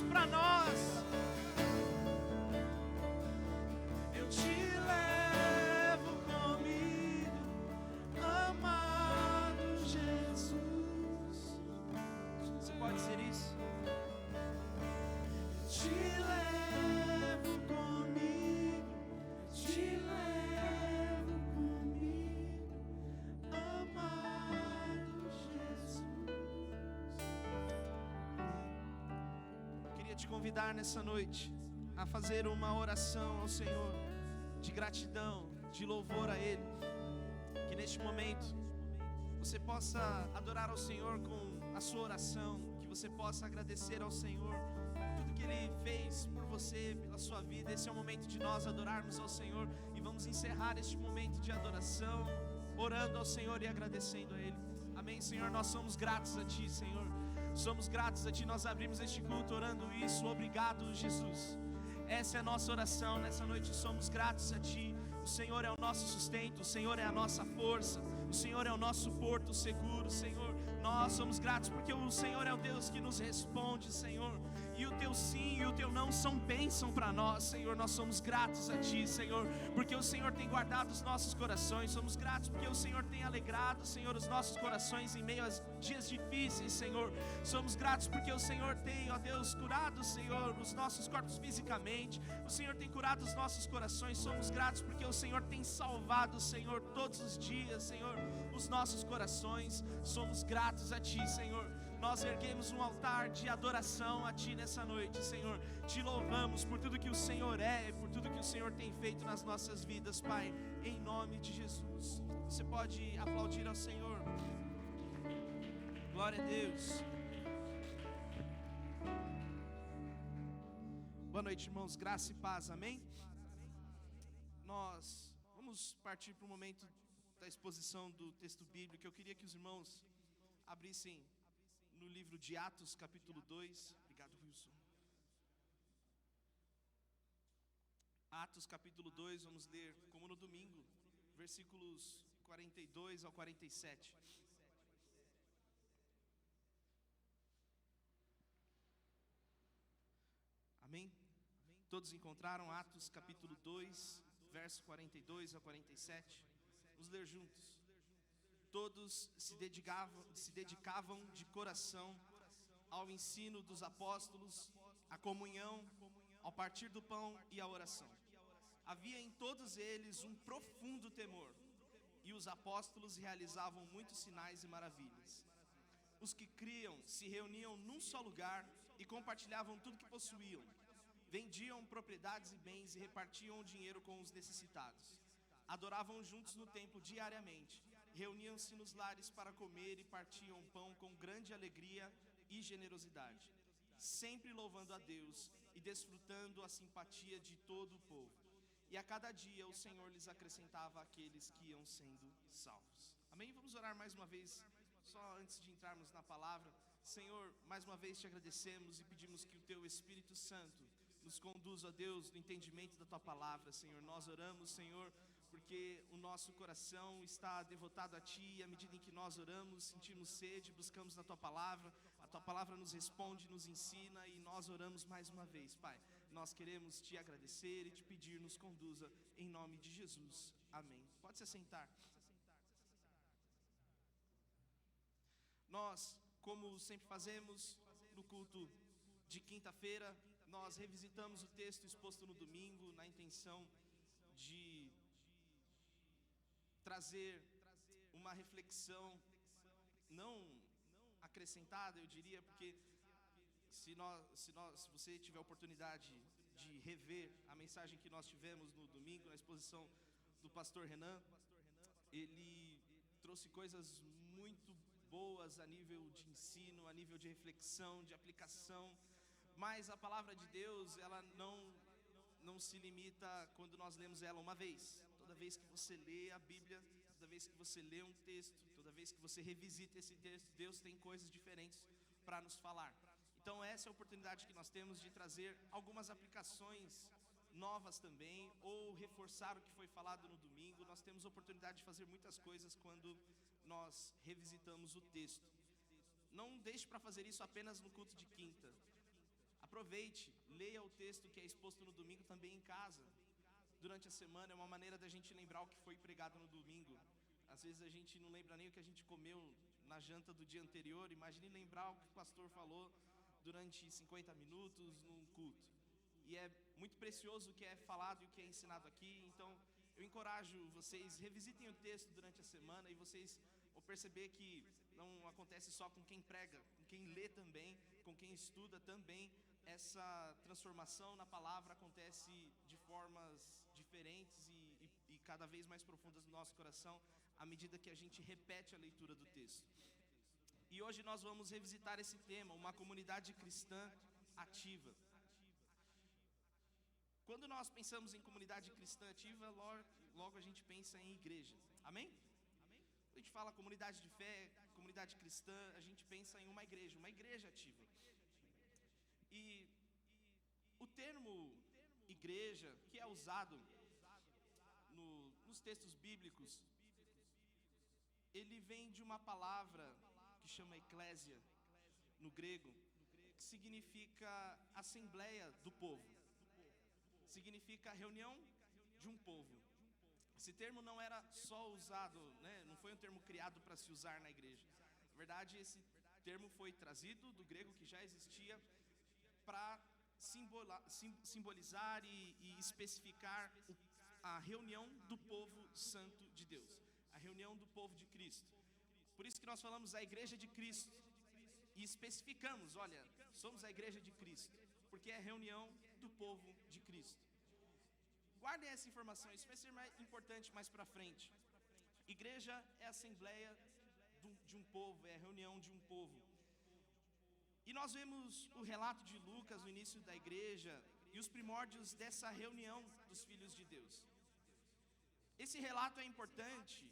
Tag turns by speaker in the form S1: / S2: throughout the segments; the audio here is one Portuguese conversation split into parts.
S1: fez para nós. Eu te levo comigo, amado Jesus. Você pode dizer isso? Eu te levo comigo, te levo comigo, amado Jesus. Queria te convidar nessa noite a fazer uma oração ao Senhor de gratidão, de louvor a Ele. Que neste momento você possa adorar ao Senhor com a sua oração, que você possa agradecer ao Senhor por tudo que Ele fez por você, pela sua vida. Esse é o momento de nós adorarmos ao Senhor e vamos encerrar este momento de adoração orando ao Senhor e agradecendo a Ele. Amém, Senhor, nós somos gratos a Ti, Senhor. Somos gratos a Ti, nós abrimos este culto orando isso. Obrigado, Jesus. Essa é a nossa oração nessa noite, somos gratos a Ti. O Senhor é o nosso sustento, o Senhor é a nossa força, o Senhor é o nosso porto seguro, Senhor. Nós somos gratos porque o Senhor é o Deus que nos responde, Senhor. E o Teu sim e o Teu não são bênção para nós, Senhor. Nós somos gratos a Ti, Senhor, porque o Senhor tem guardado os nossos corações. Somos gratos porque o Senhor tem alegrado, Senhor, os nossos corações em meio aos dias difíceis, Senhor. Somos gratos porque o Senhor tem, ó Deus, curado, Senhor, os nossos corpos fisicamente. O Senhor tem curado os nossos corações. Somos gratos porque o Senhor tem salvado, Senhor, todos os dias, Senhor, os nossos corações. Somos gratos a Ti, Senhor. Nós erguemos um altar de adoração a Ti nessa noite, Senhor. Te louvamos por tudo que o Senhor é, por tudo que o Senhor tem feito nas nossas vidas, Pai, em nome de Jesus. Você pode aplaudir ao Senhor. Glória a Deus. Boa noite, irmãos, graça e paz, amém? Nós vamos partir para o momento da exposição do texto bíblico. Eu queria que os irmãos abrissem no livro de Atos, capítulo 2. Obrigado, Wilson. Atos, capítulo 2, vamos ler, como no domingo, versículos 42 ao 47. Amém? Todos encontraram Atos capítulo 2, verso 42 a 47. Vamos ler juntos. Todos se dedicavam de coração ao ensino dos apóstolos, à comunhão, ao partir do pão e à oração. Havia em todos eles um profundo temor, e os apóstolos realizavam muitos sinais e maravilhas. Os que criam se reuniam num só lugar e compartilhavam tudo que possuíam. Vendiam propriedades e bens e repartiam o dinheiro com os necessitados. Adoravam juntos no templo diariamente. Reuniam-se nos lares para comer e partiam pão com grande alegria e generosidade, sempre louvando a Deus e desfrutando a simpatia de todo o povo. E a cada dia o Senhor lhes acrescentava aqueles que iam sendo salvos. Amém? Vamos orar mais uma vez, só antes de entrarmos na palavra. Senhor, mais uma vez te agradecemos e pedimos que o Teu Espírito Santo nos conduza, ó Deus, no entendimento da Tua palavra, Senhor. Nós oramos, Senhor, porque o nosso coração está devotado a Ti, e à medida em que nós oramos, sentimos sede, buscamos na Tua palavra, a Tua palavra nos responde, nos ensina, e nós oramos mais uma vez, Pai. Nós queremos Te agradecer e Te pedir, nos conduza, em nome de Jesus, amém. Pode se assentar. Nós, como sempre fazemos no culto de quinta-feira, nós revisitamos o texto exposto no domingo, na intenção de trazer uma reflexão não acrescentada, eu diria, porque se você tiver a oportunidade de rever a mensagem que nós tivemos no domingo, na exposição do pastor Renan, ele trouxe coisas muito boas a nível de ensino, a nível de reflexão, de aplicação. Mas a palavra de Deus, ela não se limita quando nós lemos ela uma vez. Toda vez que você lê a Bíblia, toda vez que você lê um texto, toda vez que você revisita esse texto, Deus tem coisas diferentes para nos falar. Então essa é a oportunidade que nós temos de trazer algumas aplicações novas também, ou reforçar o que foi falado no domingo. Nós temos a oportunidade de fazer muitas coisas quando nós revisitamos o texto. Não deixe para fazer isso apenas no culto de quinta. aproveite, leia o texto que é exposto no domingo também em casa. Durante a semana é uma maneira da gente lembrar o que foi pregado no domingo. Às vezes a gente não lembra nem o que a gente comeu na janta do dia anterior. Imagine lembrar o que o pastor falou durante 50 minutos num culto. E é muito precioso o que é falado e o que é ensinado aqui. Então eu encorajo vocês, revisitem o texto durante a semana e vocês vão perceber que não acontece só com quem prega, com quem lê também, com quem estuda também. Essa transformação na palavra acontece de formas diferentes e cada vez mais profundas no nosso coração, à medida que a gente repete a leitura do texto. E hoje nós vamos revisitar esse tema, uma comunidade cristã ativa. Quando nós pensamos em comunidade cristã ativa, logo a gente pensa em igreja. Amém? Quando a gente fala comunidade de fé, comunidade cristã, a gente pensa em uma igreja ativa. E o termo igreja, que é usado nos textos bíblicos, ele vem de uma palavra que chama eclésia, no grego, que significa assembleia do povo, significa reunião de um povo. Esse termo não era só usado, né? Não foi um termo criado para se usar na igreja. Na verdade, esse termo foi trazido do grego, que já existia, para simbolizar e especificar a reunião do povo santo de Deus, a reunião do povo de Cristo. Por isso que nós falamos a igreja de Cristo e especificamos, olha, somos a igreja de Cristo, porque é a reunião do povo de Cristo. Guardem essa informação, isso vai ser mais importante mais para frente. Igreja é a assembleia de um povo, é a reunião de um povo. E nós vemos o relato de Lucas no início da igreja e os primórdios dessa reunião dos filhos de Deus. Esse relato é importante,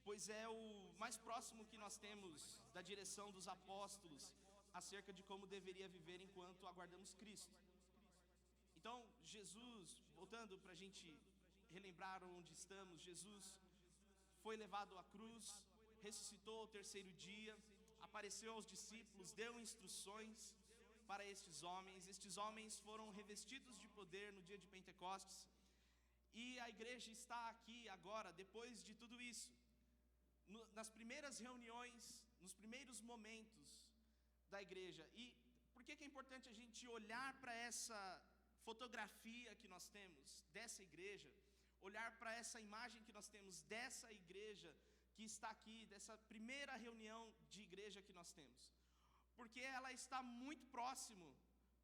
S1: pois é o mais próximo que nós temos da direção dos apóstolos acerca de como deveria viver enquanto aguardamos Cristo. Então, Jesus, voltando para a gente relembrar onde estamos, Jesus foi levado à cruz, ressuscitou ao terceiro dia, apareceu aos discípulos, deu instruções para estes homens. Estes homens foram revestidos de poder no dia de Pentecostes. E a igreja está aqui agora, depois de tudo isso, nas primeiras reuniões, nos primeiros momentos da igreja. E por que é importante a gente olhar para essa fotografia que nós temos dessa igreja, olhar para essa imagem que nós temos dessa igreja que está aqui, dessa primeira reunião de igreja que nós temos? Porque ela está muito próximo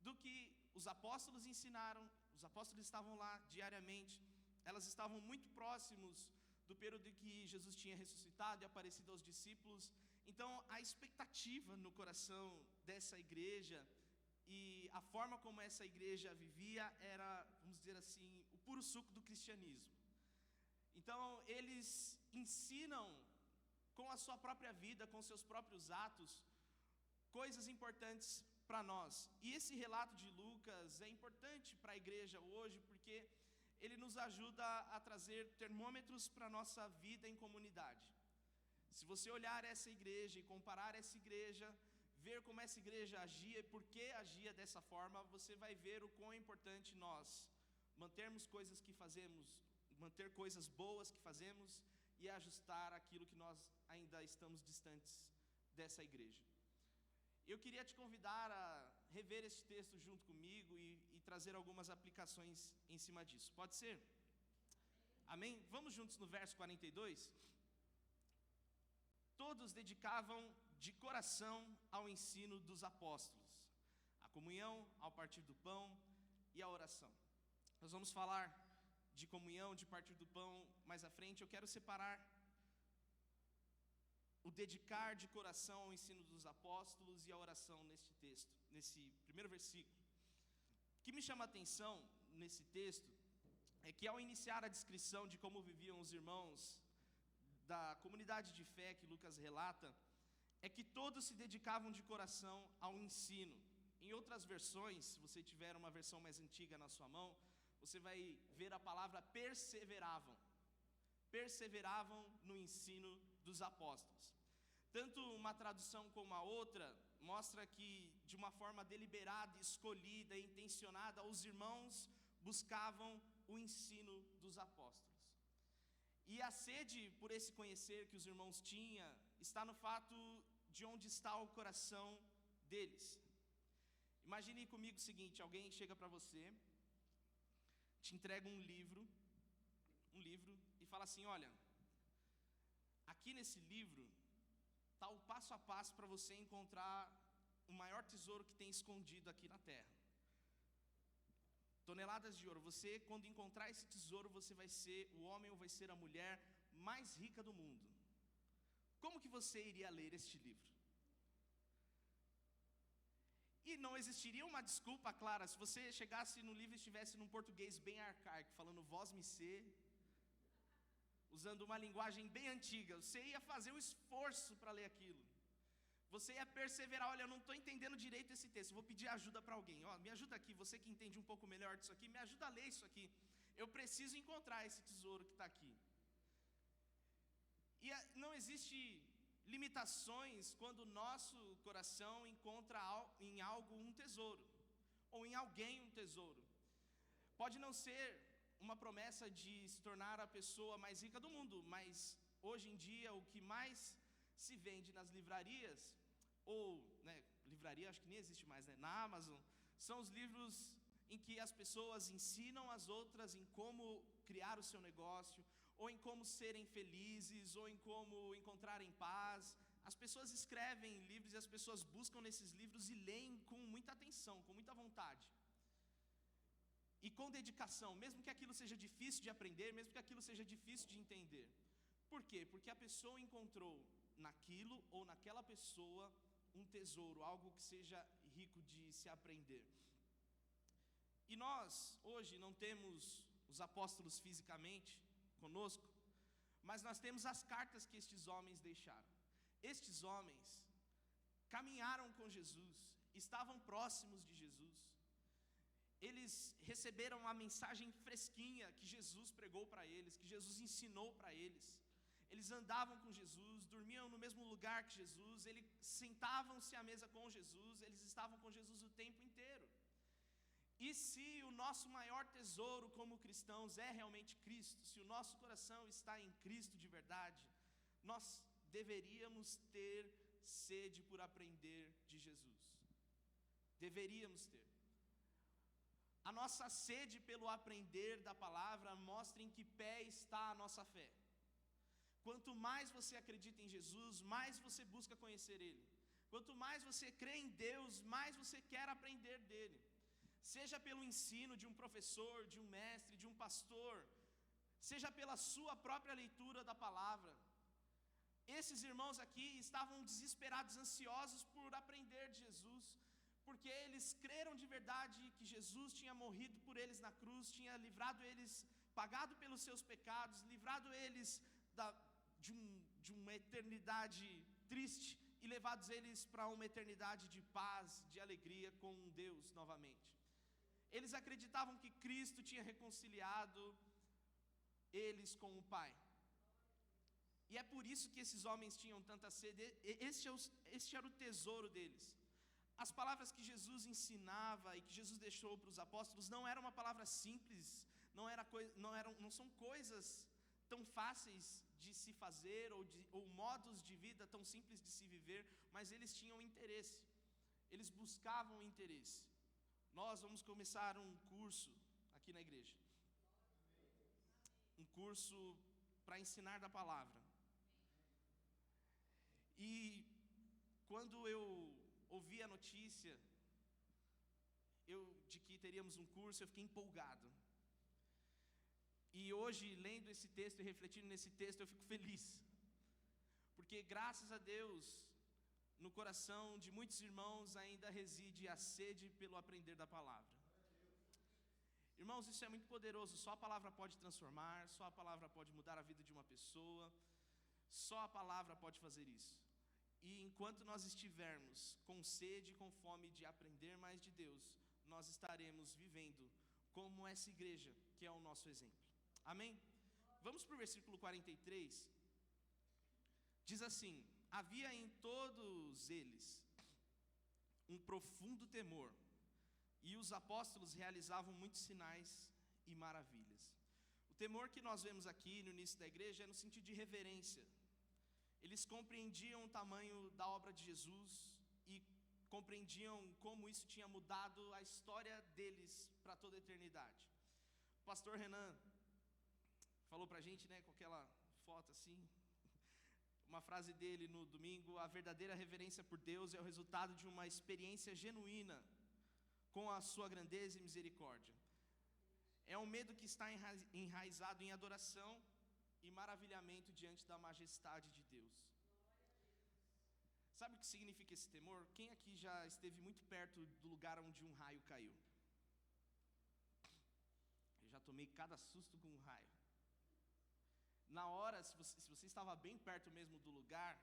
S1: do que os apóstolos ensinaram. Os apóstolos estavam lá diariamente, elas estavam muito próximos do período em que Jesus tinha ressuscitado e aparecido aos discípulos. Então a expectativa no coração dessa igreja e a forma como essa igreja vivia era, vamos dizer assim, o puro suco do cristianismo. Então eles ensinam com a sua própria vida, com seus próprios atos, coisas importantes para nós. E esse relato de Lucas é importante para a igreja hoje, porque ele nos ajuda a trazer termômetros para a nossa vida em comunidade. Se você olhar essa igreja e comparar essa igreja, ver como essa igreja agia e por que agia dessa forma, você vai ver o quão é importante nós mantermos coisas que fazemos, manter coisas boas que fazemos e ajustar aquilo que nós ainda estamos distantes dessa igreja. Eu queria te convidar a rever esse texto junto comigo e trazer algumas aplicações em cima disso. Pode ser? Amém? Vamos juntos no verso 42? Todos dedicavam de coração ao ensino dos apóstolos, à comunhão, ao partir do pão e à oração. Nós vamos falar de comunhão, de partir do pão mais à frente. Eu quero separar o dedicar de coração ao ensino dos apóstolos e a oração neste texto, nesse primeiro versículo. O que me chama a atenção nesse texto é que ao iniciar a descrição de como viviam os irmãos da comunidade de fé que Lucas relata, é que todos se dedicavam de coração ao ensino. Em outras versões, se você tiver uma versão mais antiga na sua mão, você vai ver a palavra perseveravam. Perseveravam no ensino dos apóstolos. Tanto uma tradução como a outra mostra que de uma forma deliberada, escolhida, intencionada, os irmãos buscavam o ensino dos apóstolos. E a sede por esse conhecer que os irmãos tinham está no fato de onde está o coração deles. Imagine comigo o seguinte: alguém chega para você, te entrega um livro e fala assim: olha, aqui nesse livro está o passo a passo para você encontrar o maior tesouro que tem escondido aqui na terra. Toneladas de ouro. Você, quando encontrar esse tesouro, você vai ser o homem ou vai ser a mulher mais rica do mundo. Como que você iria ler este livro? E não existiria uma desculpa clara. Se você chegasse no livro e estivesse num português bem arcaico, falando vós me ser, usando uma linguagem bem antiga, você ia fazer um esforço para ler aquilo. Você ia perseverar: olha, eu não estou entendendo direito esse texto, vou pedir ajuda para alguém. Me ajuda aqui, você que entende um pouco melhor disso aqui, me ajuda a ler isso aqui. Eu preciso encontrar esse tesouro que está aqui. E não existe limitações quando o nosso coração encontra em algo um tesouro, ou em alguém um tesouro. Pode não ser uma promessa de se tornar a pessoa mais rica do mundo, mas hoje em dia o que mais se vende nas livrarias, livraria acho que nem existe mais, na Amazon, são os livros em que as pessoas ensinam as outras em como criar o seu negócio, ou em como serem felizes, ou em como encontrarem paz. As pessoas escrevem livros e as pessoas buscam nesses livros e leem com muita atenção, com muita vontade e com dedicação, mesmo que aquilo seja difícil de aprender, mesmo que aquilo seja difícil de entender. Por quê? Porque a pessoa encontrou naquilo ou naquela pessoa um tesouro, algo que seja rico de se aprender. E nós hoje não temos os apóstolos fisicamente conosco, mas nós temos as cartas que estes homens deixaram. Estes homens caminharam com Jesus, estavam próximos de Jesus. Eles receberam a mensagem fresquinha que Jesus pregou para eles, que Jesus ensinou para eles. Eles andavam com Jesus, dormiam no mesmo lugar que Jesus, eles sentavam-se à mesa com Jesus, eles estavam com Jesus o tempo inteiro. E se o nosso maior tesouro como cristãos é realmente Cristo, se o nosso coração está em Cristo de verdade, nós deveríamos ter sede por aprender de Jesus. Deveríamos ter. A nossa sede pelo aprender da palavra mostra em que pé está a nossa fé. Quanto mais você acredita em Jesus, mais você busca conhecer Ele. Quanto mais você crê em Deus, mais você quer aprender dEle. Seja pelo ensino de um professor, de um mestre, de um pastor, seja pela sua própria leitura da palavra. Esses irmãos aqui estavam desesperados, ansiosos por aprender de Jesus, porque eles creram de verdade que Jesus tinha morrido por eles na cruz, tinha livrado eles, pagado pelos seus pecados, livrado eles de uma eternidade triste e levados eles para uma eternidade de paz, de alegria com Deus novamente. Eles acreditavam que Cristo tinha reconciliado eles com o Pai. E é por isso que esses homens tinham tanta sede. Este era o tesouro deles. As palavras que Jesus ensinava e que Jesus deixou para os apóstolos não eram uma palavra simples, não são coisas tão fáceis de se fazer ou modos de vida tão simples de se viver, mas eles tinham interesse, eles buscavam interesse. Nós vamos começar um curso aqui na igreja, um curso para ensinar da palavra. E quando eu ouvi a notícia de que teríamos um curso, eu fiquei empolgado. E hoje, lendo esse texto e refletindo nesse texto, eu fico feliz, porque graças a Deus, no coração de muitos irmãos ainda reside a sede pelo aprender da palavra. Irmãos, isso é muito poderoso. Só a palavra pode transformar, só a palavra pode mudar a vida de uma pessoa, só a palavra pode fazer isso. E enquanto nós estivermos com sede e com fome de aprender mais de Deus, nós estaremos vivendo como essa igreja que é o nosso exemplo. Amém? Vamos para o versículo 43. Diz assim: havia em todos eles um profundo temor, e os apóstolos realizavam muitos sinais e maravilhas. O temor que nós vemos aqui no início da igreja é no sentido de reverência. Eles compreendiam o tamanho da obra de Jesus e compreendiam como isso tinha mudado a história deles para toda a eternidade. O pastor Renan falou para a gente, né, com aquela foto assim, uma frase dele no domingo: a verdadeira reverência por Deus é o resultado de uma experiência genuína com a sua grandeza e misericórdia. É um medo que está enraizado em adoração e maravilhamento diante da majestade de Deus. Sabe o que significa esse temor? Quem aqui já esteve muito perto do lugar onde um raio caiu? Eu já tomei cada susto com um raio. Na hora, se você estava bem perto mesmo do lugar,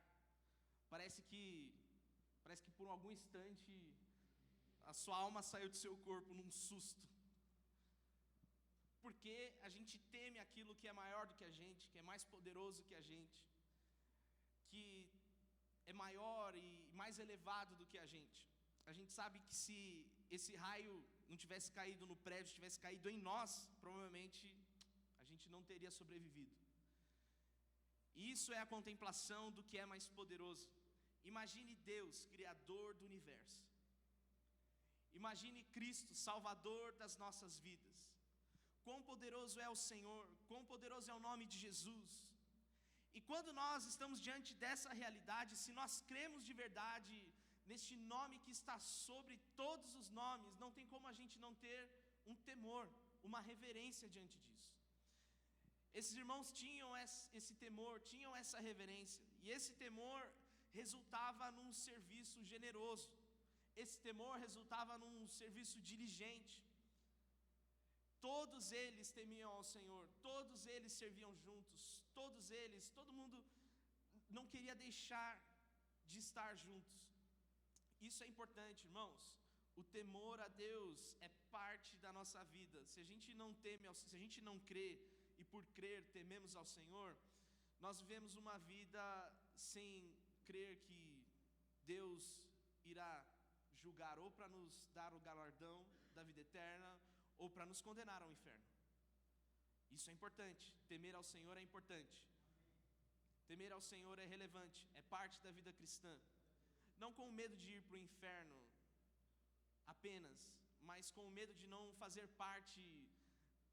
S1: parece que por algum instante a sua alma saiu do seu corpo num susto. Porque a gente teme aquilo que é maior do que a gente, que é mais poderoso que a gente, que é maior e mais elevado do que a gente. A gente sabe que se esse raio não tivesse caído no prédio, tivesse caído em nós, provavelmente a gente não teria sobrevivido. Isso é a contemplação do que é mais poderoso. Imagine Deus, Criador do universo. Imagine Cristo, Salvador das nossas vidas. Quão poderoso é o Senhor, quão poderoso é o nome de Jesus. E quando nós estamos diante dessa realidade, se nós cremos de verdade neste nome que está sobre todos os nomes, não tem como a gente não ter um temor, uma reverência diante disso. Esses irmãos tinham esse temor, tinham essa reverência, e esse temor resultava num serviço generoso, esse temor resultava num serviço diligente. Todos eles temiam ao Senhor, todos eles serviam juntos, todo mundo não queria deixar de estar juntos. Isso é importante, irmãos. O temor a Deus é parte da nossa vida. Se a gente não teme, se a gente não crê e por crer tememos ao Senhor, nós vivemos uma vida sem crer que Deus irá julgar, ou para nos dar o galardão da vida eterna, ou para nos condenar ao inferno. Isso é importante, temer ao Senhor é importante. Temer ao Senhor é relevante, é parte da vida cristã. Não com o medo de ir para o inferno apenas, mas com o medo de não fazer parte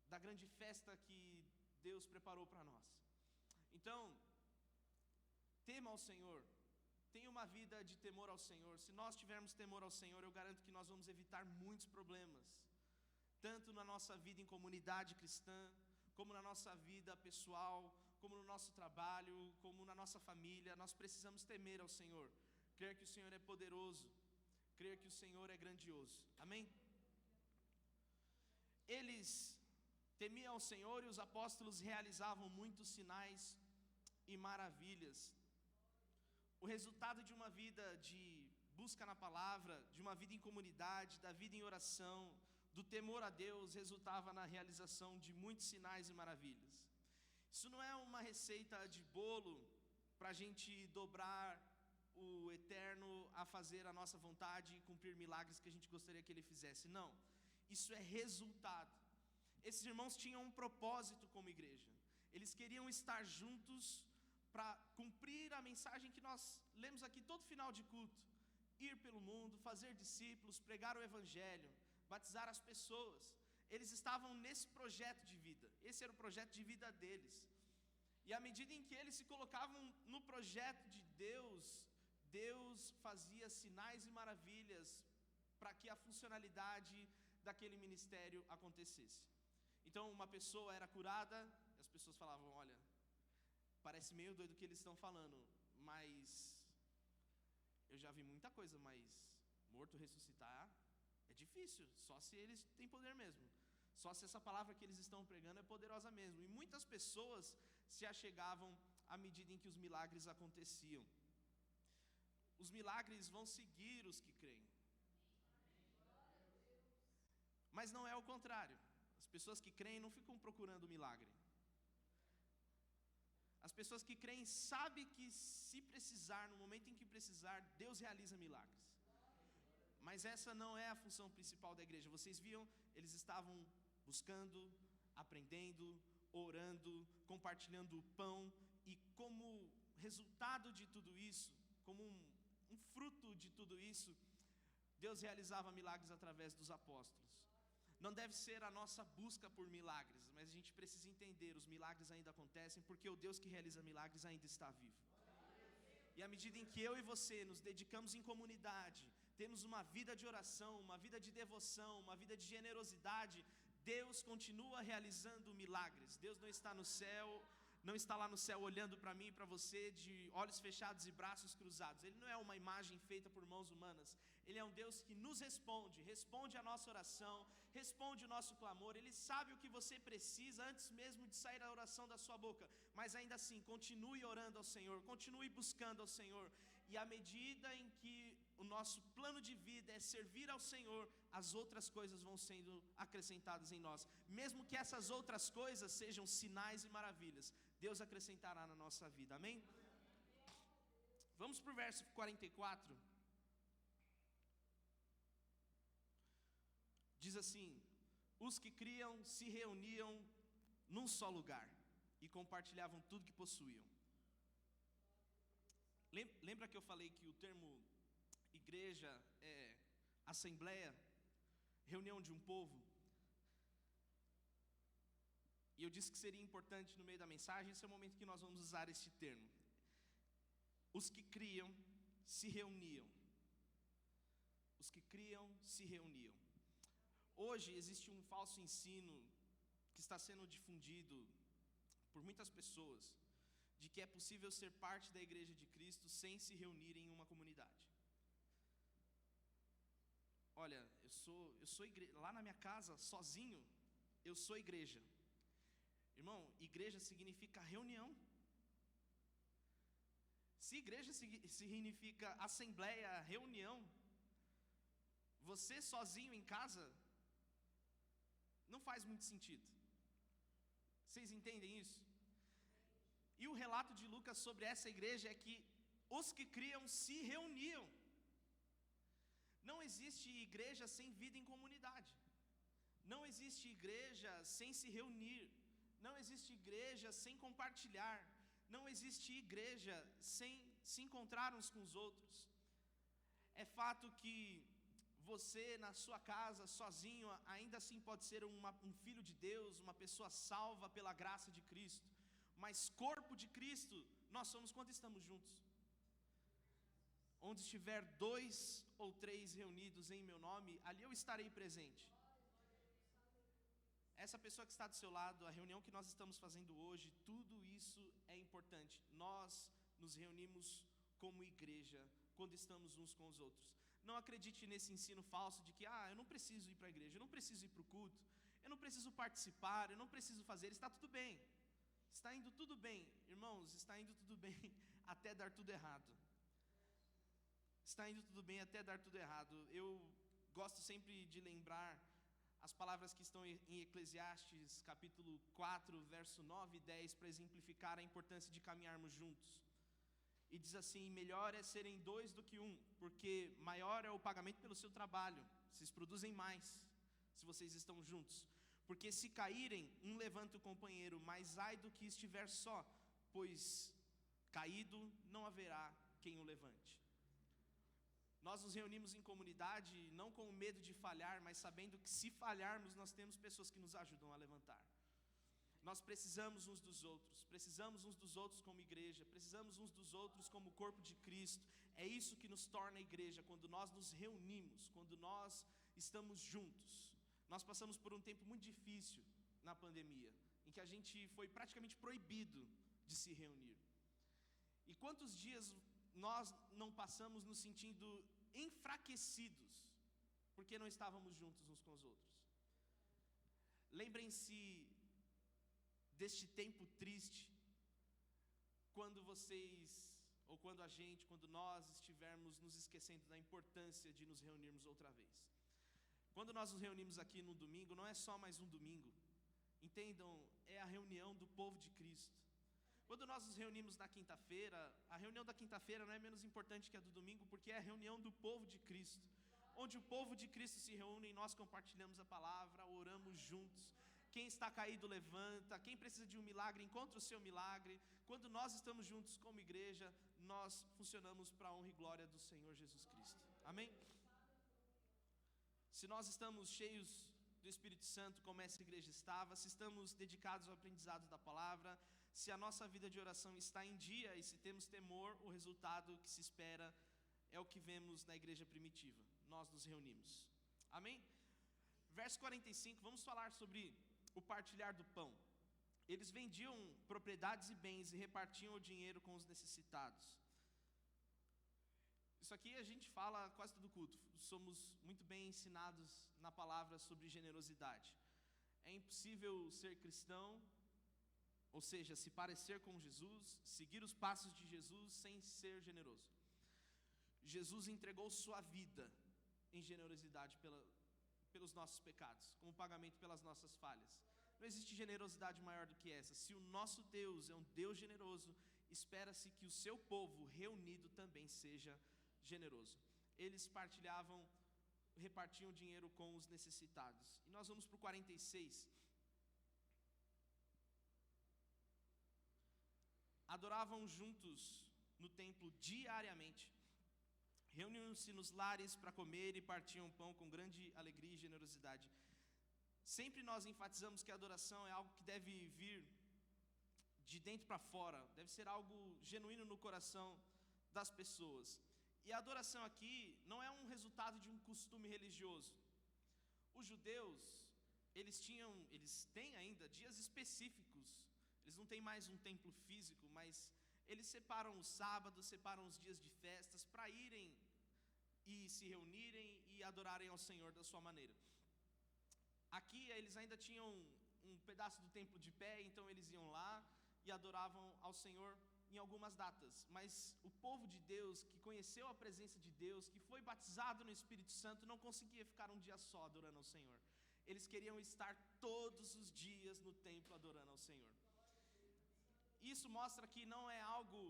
S1: da grande festa que Deus preparou para nós. Então, tema ao Senhor, tenha uma vida de temor ao Senhor. Se nós tivermos temor ao Senhor, eu garanto que nós vamos evitar muitos problemas, tanto na nossa vida em comunidade cristã, como na nossa vida pessoal, como no nosso trabalho, como na nossa família. Nós precisamos temer ao Senhor, crer que o Senhor é poderoso, crer que o Senhor é grandioso. Amém? Eles temiam ao Senhor e os apóstolos realizavam muitos sinais e maravilhas. O resultado de uma vida de busca na palavra, de uma vida em comunidade, da vida em oração, do temor a Deus, resultava na realização de muitos sinais e maravilhas. Isso não é uma receita de bolo para a gente dobrar o Eterno a fazer a nossa vontade e cumprir milagres que a gente gostaria que Ele fizesse. Não, isso é resultado. Esses irmãos tinham um propósito como igreja. Eles queriam estar juntos para cumprir a mensagem que nós lemos aqui todo final de culto: ir pelo mundo, fazer discípulos, pregar o Evangelho, batizar as pessoas. Eles estavam nesse projeto de vida, esse era o projeto de vida deles. E à medida em que eles se colocavam no projeto de Deus, Deus fazia sinais e maravilhas para que a funcionalidade daquele ministério acontecesse. Então uma pessoa era curada, e as pessoas falavam: olha, parece meio doido o que eles estão falando, mas eu já vi muita coisa, mas morto ressuscitar é difícil, só se eles têm poder mesmo, só se essa palavra que eles estão pregando é poderosa mesmo. E muitas pessoas se achegavam à medida em que os milagres aconteciam. Os milagres vão seguir os que creem, mas não é o contrário. As pessoas que creem não ficam procurando milagre. As pessoas que creem sabem que se precisar, no momento em que precisar, Deus realiza milagres. Mas essa não é a função principal da igreja. Vocês viam, eles estavam buscando, aprendendo, orando, compartilhando o pão, e como resultado de tudo isso, como um fruto de tudo isso, Deus realizava milagres através dos apóstolos. Não deve ser a nossa busca por milagres, mas a gente precisa entender, os milagres ainda acontecem porque o Deus que realiza milagres ainda está vivo. E à medida em que eu e você nos dedicamos em comunidade, temos uma vida de oração, uma vida de devoção, uma vida de generosidade, Deus continua realizando milagres. Deus não está no céu, não está lá no céu olhando para mim e para você de olhos fechados e braços cruzados. Ele não é uma imagem feita por mãos humanas. Ele é um Deus que nos responde a nossa oração, responde o nosso clamor. Ele sabe o que você precisa antes mesmo de sair a oração da sua boca. Mas ainda assim, continue orando ao Senhor, continue buscando ao Senhor. E à medida em que o nosso plano de vida é servir ao Senhor, as outras coisas vão sendo acrescentadas em nós. Mesmo que essas outras coisas sejam sinais e maravilhas, Deus acrescentará na nossa vida, amém? Vamos para o verso 44. Diz assim: os que criam se reuniam num só lugar e compartilhavam tudo que possuíam. Lembra que eu falei que o termo igreja é assembleia, reunião de um povo? E eu disse que seria importante no meio da mensagem, esse é o momento que nós vamos usar este termo. Os que criam se reuniam. Os que criam se reuniam. Hoje existe um falso ensino que está sendo difundido por muitas pessoas, de que é possível ser parte da igreja de Cristo sem se reunir em uma comunidade. Olha, eu sou igreja, lá na minha casa, sozinho, eu sou igreja. Irmão, igreja significa reunião. Se igreja significa assembleia, reunião, você sozinho em casa, não faz muito sentido. Vocês entendem isso? E o relato de Lucas sobre essa igreja é que os que criam se reuniam. Não existe igreja sem vida em comunidade. Não existe igreja sem se reunir. Não existe igreja sem compartilhar. Não existe igreja sem se encontrar uns com os outros. É fato que você na sua casa, sozinho, ainda assim pode ser um filho de Deus, uma pessoa salva pela graça de Cristo. Mas corpo de Cristo, nós somos quando estamos juntos. Onde estiver 2 ou 3 reunidos em meu nome, ali eu estarei presente. Essa pessoa que está do seu lado, a reunião que nós estamos fazendo hoje, tudo isso é importante. Nós nos reunimos como igreja quando estamos uns com os outros. Não acredite nesse ensino falso de que eu não preciso ir para a igreja, eu não preciso ir para o culto, eu não preciso participar, eu não preciso fazer, está tudo bem. Está indo tudo bem, irmãos, está indo tudo bem até dar tudo errado. Está indo tudo bem até dar tudo errado. Eu gosto sempre de lembrar as palavras que estão em Eclesiastes, capítulo 4, verso 9 e 10, para exemplificar a importância de caminharmos juntos. E diz assim: melhor é serem 2 do que 1, porque maior é o pagamento pelo seu trabalho. Vocês produzem mais se vocês estão juntos. Porque se caírem, um levanta o companheiro, mas ai do que estiver só, pois caído não haverá quem o levante. Nós nos reunimos em comunidade não com medo de falhar, mas sabendo que se falharmos, nós temos pessoas que nos ajudam a levantar. Nós precisamos uns dos outros como igreja, precisamos uns dos outros como corpo de Cristo. É isso que nos torna igreja, quando nós nos reunimos, quando nós estamos juntos. Nós passamos por um tempo muito difícil na pandemia, em que a gente foi praticamente proibido de se reunir. E quantos dias nós não passamos nos sentindo enfraquecidos, porque não estávamos juntos uns com os outros? Lembrem-se deste tempo triste, quando vocês, ou quando a gente, quando nós estivermos nos esquecendo da importância de nos reunirmos outra vez. Quando nós nos reunimos aqui no domingo, não é só mais um domingo, entendam, é a reunião do povo de Cristo. Quando nós nos reunimos na quinta-feira, a reunião da quinta-feira não é menos importante que a do domingo, porque é a reunião do povo de Cristo. onde o povo de Cristo se reúne e nós compartilhamos a palavra, oramos juntos. Quem está caído levanta, quem precisa de um milagre encontra o seu milagre. Quando nós estamos juntos como igreja, nós funcionamos para a honra e glória do Senhor Jesus Cristo. Amém? Se nós estamos cheios do Espírito Santo como essa igreja estava, se estamos dedicados ao aprendizado da palavra, se a nossa vida de oração está em dia e se temos temor, o resultado que se espera é o que vemos na igreja primitiva. Nós nos reunimos. Amém? Verso 45, vamos falar sobre o partilhar do pão. Eles vendiam propriedades e bens e repartiam o dinheiro com os necessitados. Isso aqui a gente fala quase todo culto. Somos muito bem ensinados na palavra sobre generosidade. É impossível ser cristão, ou seja, se parecer com Jesus, seguir os passos de Jesus sem ser generoso. Jesus entregou sua vida em generosidade pelos nossos pecados, como pagamento pelas nossas falhas. Não existe generosidade maior do que essa. Se o nosso Deus é um Deus generoso, espera-se que o seu povo reunido também seja generoso. Eles repartiam dinheiro com os necessitados. E nós vamos para o 46. Adoravam juntos no templo diariamente. Reuniam-se nos lares para comer e partiam pão com grande alegria e generosidade. Sempre nós enfatizamos que a adoração é algo que deve vir de dentro para fora, deve ser algo genuíno no coração das pessoas. E a adoração aqui não é um resultado de um costume religioso. Os judeus, eles têm ainda dias específicos. Eles não têm mais um templo físico, mas eles separam os sábados, separam os dias de festas para irem e se reunirem e adorarem ao Senhor da sua maneira. Aqui eles ainda tinham um pedaço do templo de pé, então eles iam lá e adoravam ao Senhor em algumas datas. Mas o povo de Deus, que conheceu a presença de Deus, que foi batizado no Espírito Santo, não conseguia ficar um dia só adorando ao Senhor. Eles queriam estar todos os dias no templo adorando ao Senhor. Isso mostra que não é algo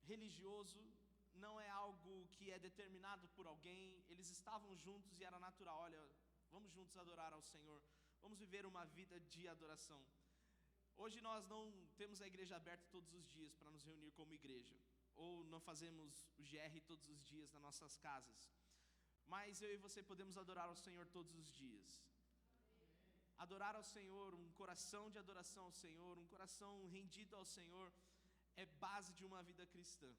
S1: religioso, não é algo que é determinado por alguém. Eles estavam juntos e era natural. Olha, vamos juntos adorar ao Senhor, vamos viver uma vida de adoração. Hoje nós não temos a igreja aberta todos os dias para nos reunir como igreja, ou não fazemos o GR todos os dias nas nossas casas, mas eu e você podemos adorar ao Senhor todos os dias. Adorar ao Senhor, um coração de adoração ao Senhor, um coração rendido ao Senhor, é base de uma vida cristã.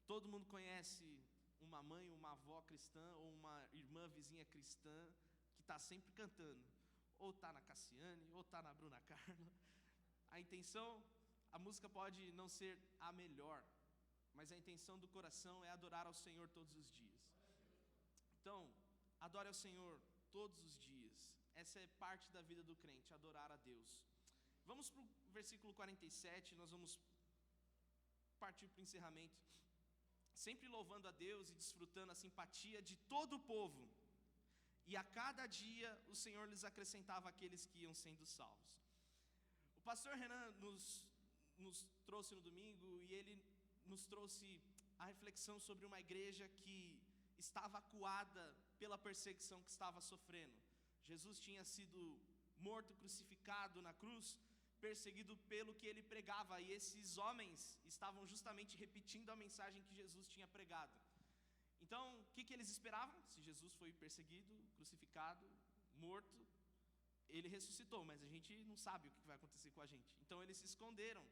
S1: Todo mundo conhece uma mãe, uma avó cristã, ou uma irmã vizinha cristã, que está sempre cantando, ou está na Cassiane, ou está na Bruna Carla. A intenção, a música pode não ser a melhor, mas a intenção do coração é adorar ao Senhor todos os dias. Então, adore ao Senhor todos os dias. Essa é parte da vida do crente, adorar a Deus. Vamos para o versículo 47, nós vamos partir para o encerramento. Sempre louvando a Deus e desfrutando a simpatia de todo o povo. E a cada dia o Senhor lhes acrescentava aqueles que iam sendo salvos. O pastor Renan nos trouxe no domingo, e ele nos trouxe a reflexão sobre uma igreja que estava acuada pela perseguição que estava sofrendo. Jesus tinha sido morto, crucificado na cruz, perseguido pelo que ele pregava, e esses homens estavam justamente repetindo a mensagem que Jesus tinha pregado. Então, o que eles esperavam? Se Jesus foi perseguido, crucificado, morto, ele ressuscitou, mas a gente não sabe o que vai acontecer com a gente. Então eles se esconderam,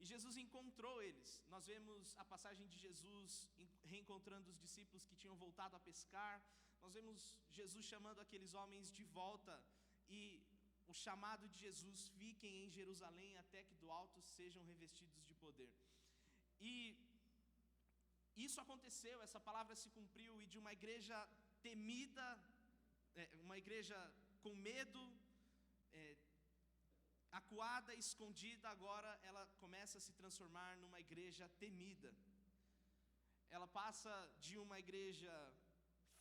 S1: e Jesus encontrou eles. Nós vemos a passagem de Jesus reencontrando os discípulos que tinham voltado a pescar. Nós vemos Jesus chamando aqueles homens de volta, e o chamado de Jesus: fiquem em Jerusalém até que do alto sejam revestidos de poder. E isso aconteceu, essa palavra se cumpriu, e de uma igreja temida, uma igreja com medo, acuada, escondida, agora ela começa a se transformar numa igreja temida. Ela passa de uma igreja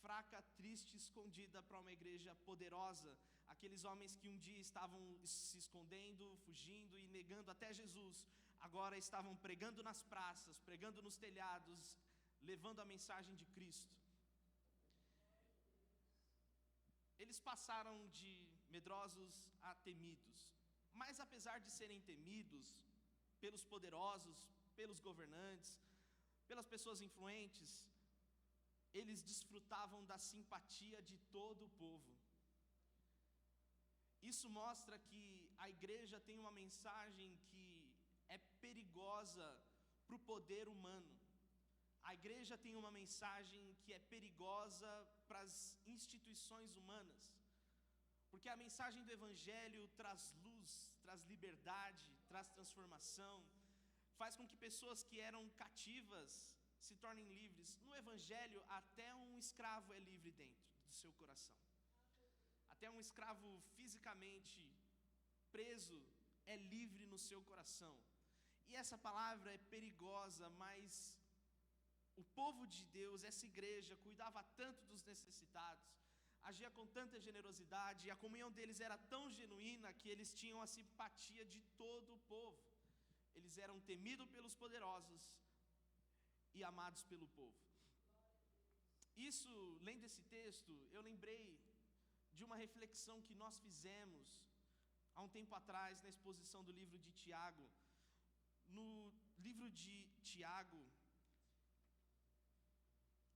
S1: fraca, triste, escondida, para uma igreja poderosa. Aqueles homens que um dia estavam se escondendo, fugindo e negando até Jesus, agora estavam pregando nas praças, pregando nos telhados, levando a mensagem de Cristo. Eles passaram de medrosos a temidos, mas apesar de serem temidos pelos poderosos, pelos governantes, pelas pessoas influentes, eles desfrutavam da simpatia de todo o povo. Isso mostra que a igreja tem uma mensagem que é perigosa para o poder humano. A igreja tem uma mensagem que é perigosa para as instituições humanas, porque a mensagem do Evangelho traz luz, traz liberdade, traz transformação, faz com que pessoas que eram cativas se tornem livres. No Evangelho, até um escravo é livre dentro do seu coração. Até um escravo fisicamente preso é livre no seu coração. E essa palavra é perigosa, mas o povo de Deus, essa igreja, cuidava tanto dos necessitados, agia com tanta generosidade, e a comunhão deles era tão genuína que eles tinham a simpatia de todo o povo. Eles eram temidos pelos poderosos e amados pelo povo. Isso, lendo esse texto, eu lembrei de uma reflexão que nós fizemos há um tempo atrás na exposição do livro de Tiago. No livro de Tiago,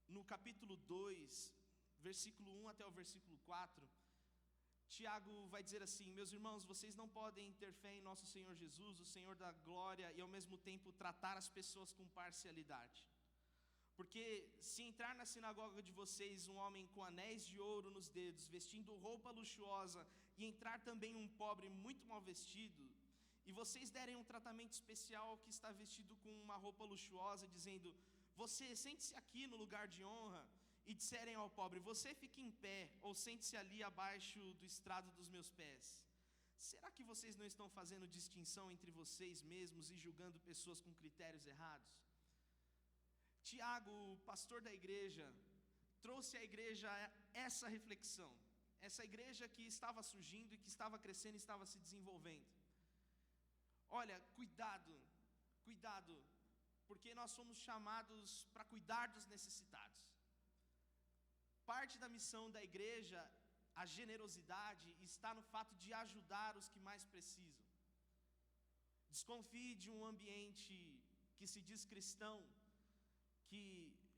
S1: no capítulo 2, versículo 1 até o versículo 4, Tiago vai dizer assim: meus irmãos, vocês não podem ter fé em nosso Senhor Jesus, o Senhor da glória, e ao mesmo tempo tratar as pessoas com parcialidade. Porque se entrar na sinagoga de vocês um homem com anéis de ouro nos dedos, vestindo roupa luxuosa, e entrar também um pobre muito mal vestido, e vocês derem um tratamento especial ao que está vestido com uma roupa luxuosa, dizendo: você sente-se aqui no lugar de honra, e disserem ao pobre: você fique em pé, ou sente-se ali abaixo do estrado dos meus pés, será que vocês não estão fazendo distinção entre vocês mesmos e julgando pessoas com critérios errados? Tiago, o pastor da igreja, trouxe à igreja essa reflexão, essa igreja que estava surgindo e que estava crescendo e estava se desenvolvendo. Olha, cuidado, cuidado, porque nós somos chamados para cuidar dos necessitados. Parte da missão da igreja, a generosidade, está no fato de ajudar os que mais precisam. Desconfie de um ambiente que se diz cristão, que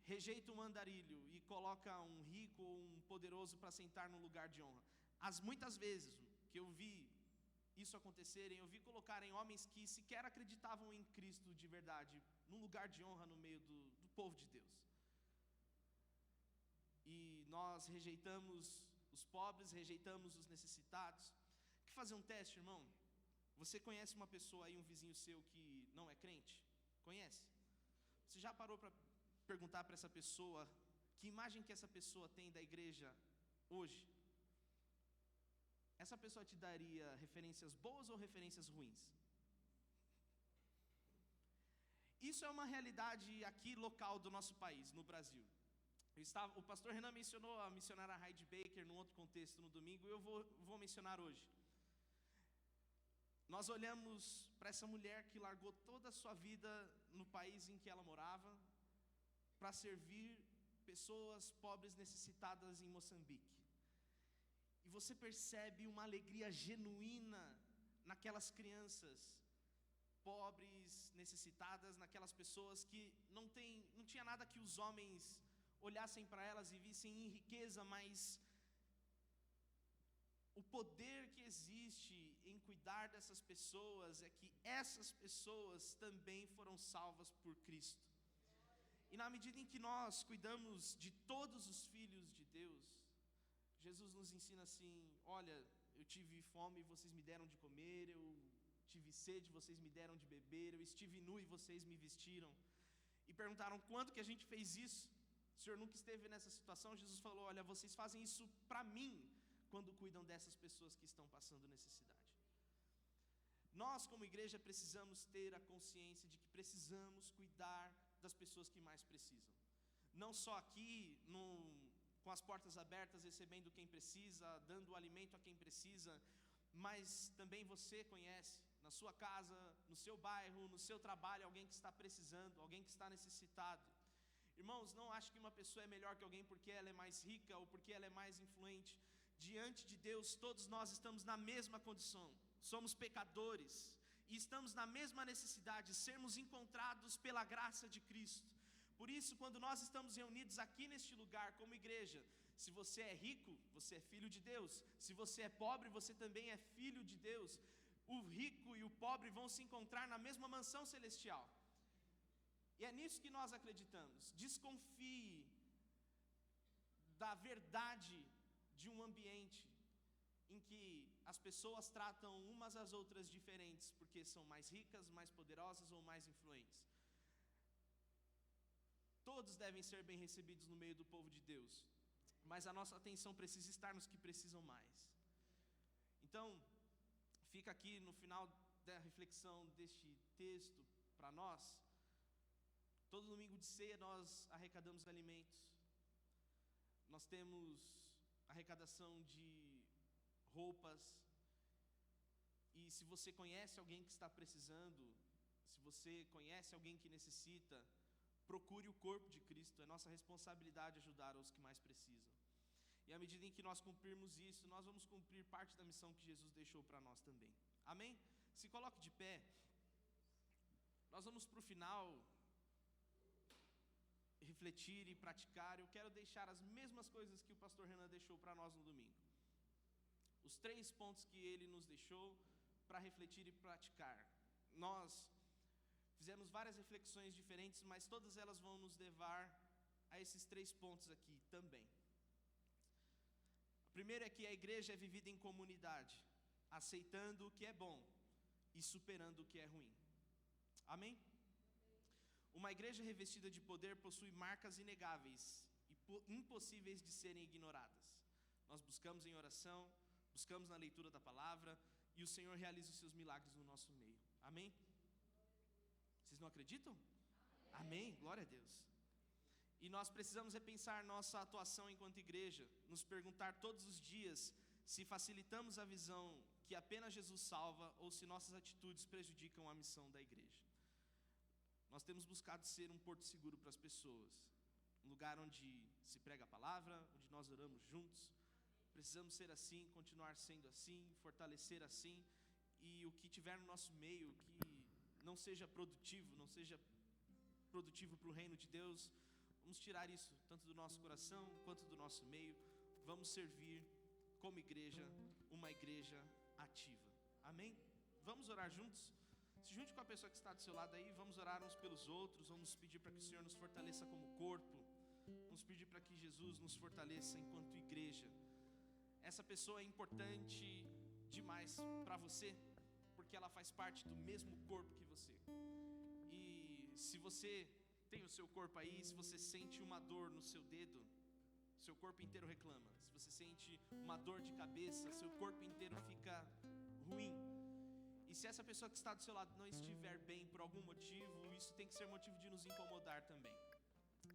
S1: rejeita um andarilho e coloca um rico ou um poderoso para sentar no lugar de honra. Muitas vezes que eu vi isso acontecerem, eu vi colocarem homens que sequer acreditavam em Cristo de verdade, num lugar de honra no meio do povo de Deus. E nós rejeitamos os pobres, rejeitamos os necessitados. Quer fazer um teste, irmão? Você conhece uma pessoa aí, um vizinho seu que não é crente? Conhece? Você já parou para perguntar para essa pessoa que imagem que essa pessoa tem da igreja hoje? Essa pessoa te daria referências boas ou referências ruins? Isso é uma realidade aqui local do nosso país, no Brasil. O pastor Renan mencionou a missionária Heidi Baker num outro contexto no domingo, e eu vou mencionar hoje. Nós olhamos para essa mulher que largou toda a sua vida no país em que ela morava, para servir pessoas pobres necessitadas em Moçambique. E você percebe uma alegria genuína naquelas crianças pobres, necessitadas, naquelas pessoas que não tinha nada que os homens olhassem para elas e vissem em riqueza, mas o poder que existe em cuidar dessas pessoas é que essas pessoas também foram salvas por Cristo. E na medida em que nós cuidamos de todos os filhos de Deus, Jesus nos ensina assim: olha, eu tive fome e vocês me deram de comer, eu tive sede, vocês me deram de beber, eu estive nu e vocês me vestiram. E perguntaram: quando que a gente fez isso? O senhor nunca esteve nessa situação? Jesus falou: olha, vocês fazem isso para mim quando cuidam dessas pessoas que estão passando necessidade. Nós, como igreja, precisamos ter a consciência de que precisamos cuidar das pessoas que mais precisam. Não só aqui, com as portas abertas, recebendo quem precisa, dando alimento a quem precisa, mas também você conhece, na sua casa, no seu bairro, no seu trabalho, alguém que está precisando, alguém que está necessitado. Irmãos, não ache que uma pessoa é melhor que alguém porque ela é mais rica ou porque ela é mais influente. Diante de Deus, todos nós estamos na mesma condição. Somos pecadores e estamos na mesma necessidade de sermos encontrados pela graça de Cristo. Por isso, quando nós estamos reunidos aqui neste lugar como igreja, se você é rico, você é filho de Deus. Se você é pobre, você também é filho de Deus. O rico e o pobre vão se encontrar na mesma mansão celestial. E é nisso que nós acreditamos. Desconfie da verdade de um ambiente em que as pessoas tratam umas às outras diferentes, porque são mais ricas, mais poderosas ou mais influentes. Todos devem ser bem recebidos no meio do povo de Deus, mas a nossa atenção precisa estar nos que precisam mais. Então, fica aqui no final da reflexão deste texto para nós. Todo domingo de ceia nós arrecadamos alimentos. Nós temos arrecadação de roupas. E se você conhece alguém que está precisando, se você conhece alguém que necessita, procure o corpo de Cristo. É nossa responsabilidade ajudar os que mais precisam. E à medida em que nós cumprirmos isso, nós vamos cumprir parte da missão que Jesus deixou para nós também. Amém? Se coloque de pé. Nós vamos para o final refletir e praticar. Eu quero deixar as mesmas coisas que o pastor Renan deixou para nós no domingo. Os 3 pontos que ele nos deixou para refletir e praticar. Nós fizemos várias reflexões diferentes, mas todas elas vão nos levar a esses 3 pontos aqui também. O primeiro é que a igreja é vivida em comunidade, aceitando o que é bom e superando o que é ruim. Amém? Uma igreja revestida de poder possui marcas inegáveis e impossíveis de serem ignoradas. Nós buscamos em oração, buscamos na leitura da palavra, e o Senhor realiza os seus milagres no nosso meio. Amém? Vocês não acreditam? Amém. Glória a Deus. E nós precisamos repensar nossa atuação enquanto igreja, nos perguntar todos os dias se facilitamos a visão que apenas Jesus salva ou se nossas atitudes prejudicam a missão da igreja. Nós temos buscado ser um porto seguro para as pessoas, um lugar onde se prega a palavra, onde nós oramos juntos. Precisamos ser assim, continuar sendo assim, fortalecer assim, e o que tiver no nosso meio que não seja produtivo, não seja produtivo para o reino de Deus, vamos tirar isso tanto do nosso coração quanto do nosso meio. Vamos servir como igreja, uma igreja ativa. Amém? Vamos orar juntos? Se junte com a pessoa que está do seu lado aí, vamos orar uns pelos outros, vamos pedir para que o Senhor nos fortaleça como corpo, vamos pedir para que Jesus nos fortaleça enquanto igreja. Essa pessoa é importante demais para você, porque ela faz parte do mesmo corpo que você. E se você tem o seu corpo aí, se você sente uma dor no seu dedo, seu corpo inteiro reclama. Se você sente uma dor de cabeça, seu corpo inteiro fica ruim. E se essa pessoa que está do seu lado não estiver bem por algum motivo, isso tem que ser motivo de nos incomodar também.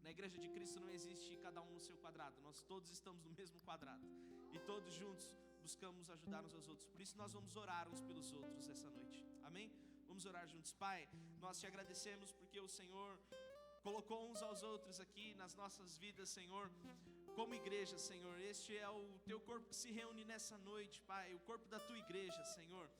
S1: Na igreja de Cristo não existe cada um no seu quadrado, nós todos estamos no mesmo quadrado e todos juntos buscamos ajudar uns aos outros. Por isso nós vamos orar uns pelos outros essa noite. Amém? Vamos orar juntos. Pai, nós te agradecemos porque o Senhor colocou uns aos outros aqui nas nossas vidas, Senhor, como igreja, Senhor. Este é o teu corpo que se reúne nessa noite, Pai, o corpo da tua igreja, Senhor.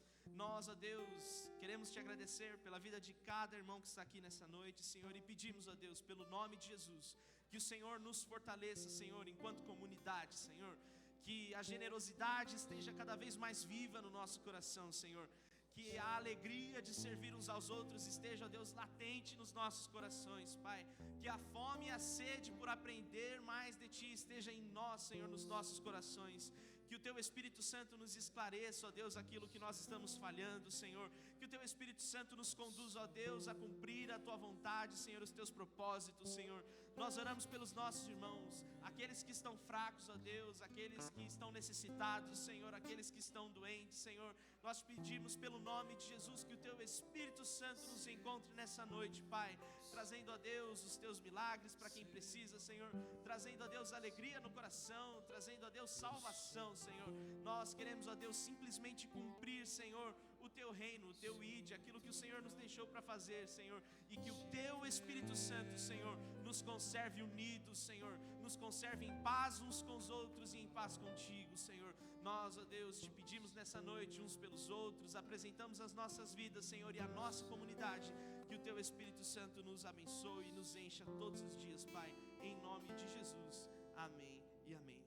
S1: Nós, ó Deus, queremos te agradecer pela vida de cada irmão que está aqui nessa noite, Senhor, e pedimos, ó Deus, pelo nome de Jesus, que o Senhor nos fortaleça, Senhor, enquanto comunidade, Senhor, que a generosidade esteja cada vez mais viva no nosso coração, Senhor, que a alegria de servir uns aos outros esteja, ó Deus, latente nos nossos corações, Pai, que a fome e a sede por aprender mais de Ti esteja em nós, Senhor, nos nossos corações. Que o Teu Espírito Santo nos esclareça, ó Deus, aquilo que nós estamos falhando, Senhor. Que o Teu Espírito Santo nos conduza, ó Deus, a cumprir a Tua vontade, Senhor, os Teus propósitos, Senhor. Nós oramos pelos nossos irmãos, aqueles que estão fracos, ó Deus, aqueles que estão necessitados, Senhor, aqueles que estão doentes, Senhor. Nós pedimos pelo nome de Jesus que o Teu Espírito Santo nos encontre nessa noite, Pai, trazendo, ó Deus, os Teus milagres para quem precisa, Senhor, trazendo, ó Deus, alegria no coração, trazendo, ó Deus, salvação, Senhor. Nós queremos, ó Deus, simplesmente cumprir, Senhor, o Teu reino, o Teu ide, aquilo que o Senhor nos deixou para fazer, Senhor, e que o Teu Espírito Santo, Senhor, nos conserve unidos, Senhor, nos conserve em paz uns com os outros e em paz contigo, Senhor. Nós, ó Deus, te pedimos nessa noite uns pelos outros, apresentamos as nossas vidas, Senhor, e a nossa comunidade, que o Teu Espírito Santo nos abençoe e nos encha todos os dias, Pai, em nome de Jesus. Amém e amém.